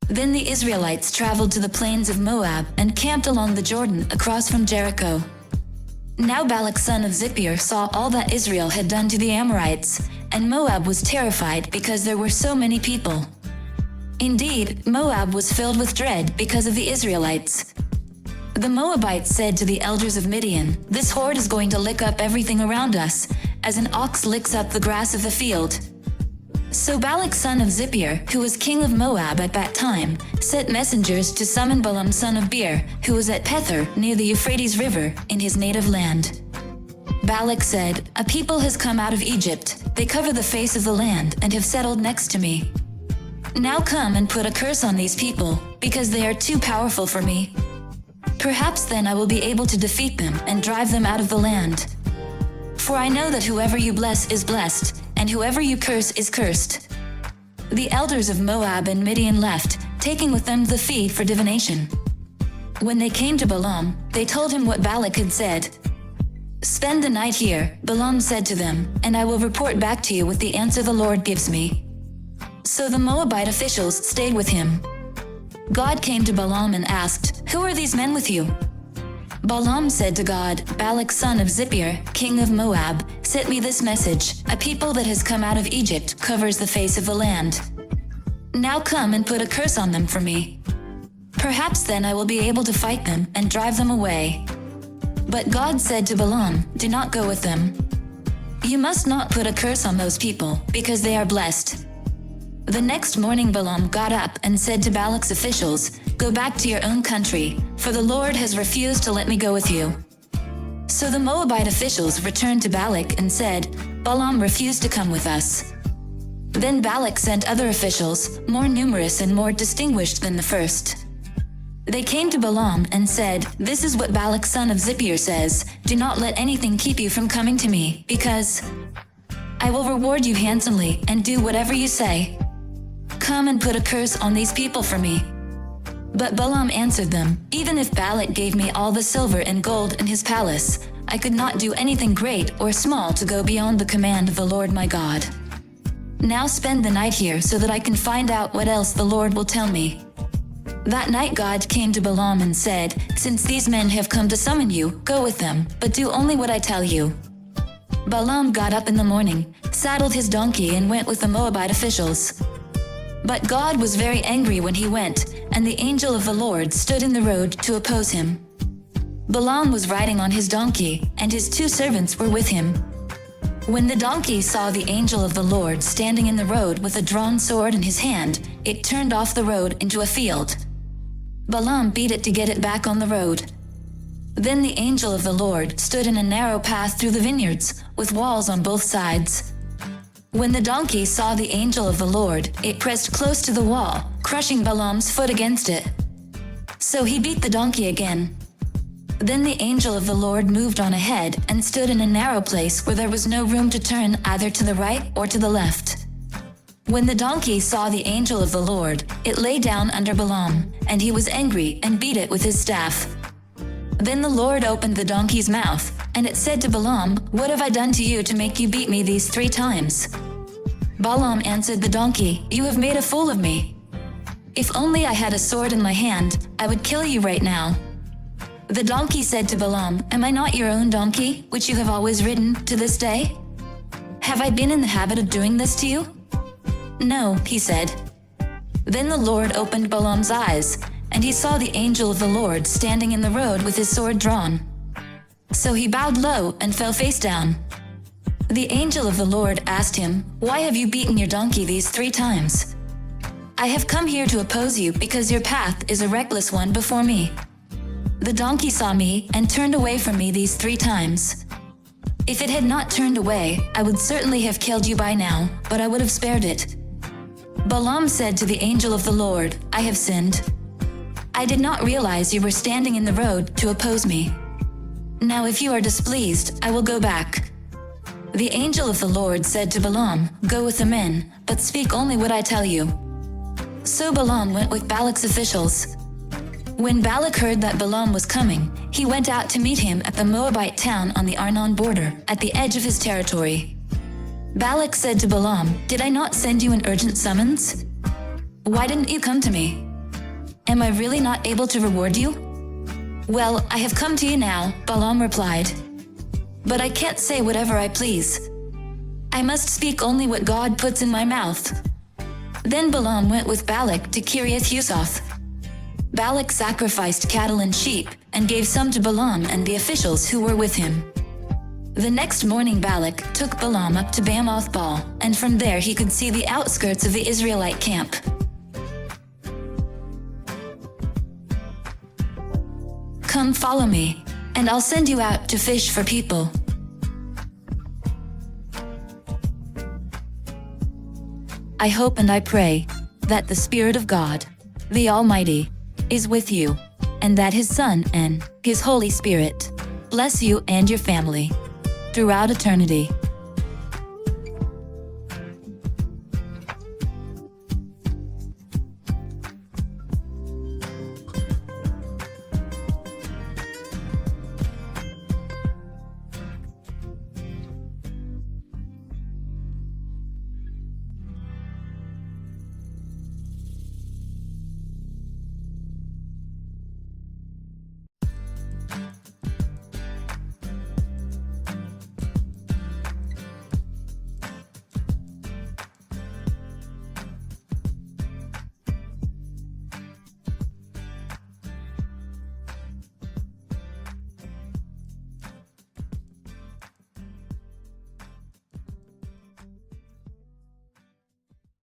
Then the Israelites traveled to the plains of Moab and camped along the Jordan across from Jericho. Now Balak son of Zippor saw all that Israel had done to the Amorites, and Moab was terrified because there were so many people. Indeed, Moab was filled with dread because of the Israelites. The Moabites said to the elders of Midian, "This horde is going to lick up everything around us, as an ox licks up the grass of the field." So Balak son of Zippor, who was king of Moab at that time, sent messengers to summon Balaam son of Beor, who was at Pethor near the Euphrates River in his native land. Balak said, "A people has come out of Egypt. They cover the face of the land and have settled next to me. Now come and put a curse on these people, because they are too powerful for me. Perhaps then I will be able to defeat them and drive them out of the land. For I know that whoever you bless is blessed, and whoever you curse is cursed." The elders of Moab and Midian left, taking with them the fee for divination. When they came to Balaam, they told him what Balak had said. "Spend the night here," Balaam said to them, "and I will report back to you with the answer the Lord gives me." So the Moabite officials stayed with him. God came to Balaam and asked, "Who are these men with you?" Balaam said to God, "Balak son of Zippor, king of Moab, sent me this message: a people that has come out of Egypt covers the face of the land. Now come and put a curse on them for me. Perhaps then I will be able to fight them and drive them away." But God said to Balaam, "Do not go with them. You must not put a curse on those people, because they are blessed." The next morning Balaam got up and said to Balak's officials, "Go back to your own country, for the Lord has refused to let me go with you." So the Moabite officials returned to Balak and said, "Balaam refused to come with us." Then Balak sent other officials, more numerous and more distinguished than the first. They came to Balaam and said, "This is what Balak son of Zippor says: Do not let anything keep you from coming to me, because I will reward you handsomely and do whatever you say. Come and put a curse on these people for me." But Balaam answered them, "Even if Balak gave me all the silver and gold in his palace, I could not do anything great or small to go beyond the command of the Lord my God. Now spend the night here so that I can find out what else the Lord will tell me." That night God came to Balaam and said, "Since these men have come to summon you, go with them, but do only what I tell you." Balaam got up in the morning, saddled his donkey and went with the Moabite officials. But God was very angry when he went, and the angel of the Lord stood in the road to oppose him. Balaam was riding on his donkey, and his 2 servants were with him. When the donkey saw the angel of the Lord standing in the road with a drawn sword in his hand, it turned off the road into a field. Balaam beat it to get it back on the road. Then the angel of the Lord stood in a narrow path through the vineyards, with walls on both sides. When the donkey saw the angel of the Lord, it pressed close to the wall, crushing Balaam's foot against it. So he beat the donkey again. Then the angel of the Lord moved on ahead and stood in a narrow place where there was no room to turn either to the right or to the left. When the donkey saw the angel of the Lord, it lay down under Balaam, and he was angry and beat it with his staff. Then the Lord opened the donkey's mouth, and it said to Balaam, "What have I done to you to make you beat me these 3 times?" Balaam answered the donkey, "You have made a fool of me. If only I had a sword in my hand, I would kill you right now." The donkey said to Balaam, "Am I not your own donkey, which you have always ridden, to this day? Have I been in the habit of doing this to you?" "No," he said. Then the Lord opened Balaam's eyes, and he saw the angel of the Lord standing in the road with his sword drawn. So he bowed low and fell face down. The angel of the Lord asked him, "Why have you beaten your donkey these 3 times?" "I have come here to oppose you because your path is a reckless one before me. The donkey saw me and turned away from me these 3 times. If it had not turned away, I would certainly have killed you by now, but I would have spared it." Balaam said to the angel of the Lord, "I have sinned. I did not realize you were standing in the road to oppose me. Now if you are displeased, I will go back." The angel of the Lord said to Balaam, "Go with the men, but speak only what I tell you." So Balaam went with Balak's officials. When Balak heard that Balaam was coming, he went out to meet him at the Moabite town on the Arnon border, at the edge of his territory. Balak said to Balaam, "Did I not send you an urgent summons? Why didn't you come to me?" Am I really not able to reward you? Well, I have come to you now, Balaam replied. But I can't say whatever I please. I must speak only what God puts in my mouth. Then Balaam went with Balak to Kiriath-Huzoth. Balak sacrificed cattle and sheep, and gave some to Balaam and the officials who were with him. The next morning Balak took Balaam up to Bamoth-Baal, and from there he could see the outskirts of the Israelite camp. Come follow me, and I'll send you out to fish for people. I hope and I pray that the Spirit of God, the Almighty, is with you, and that His Son and His Holy Spirit bless you and your family throughout eternity.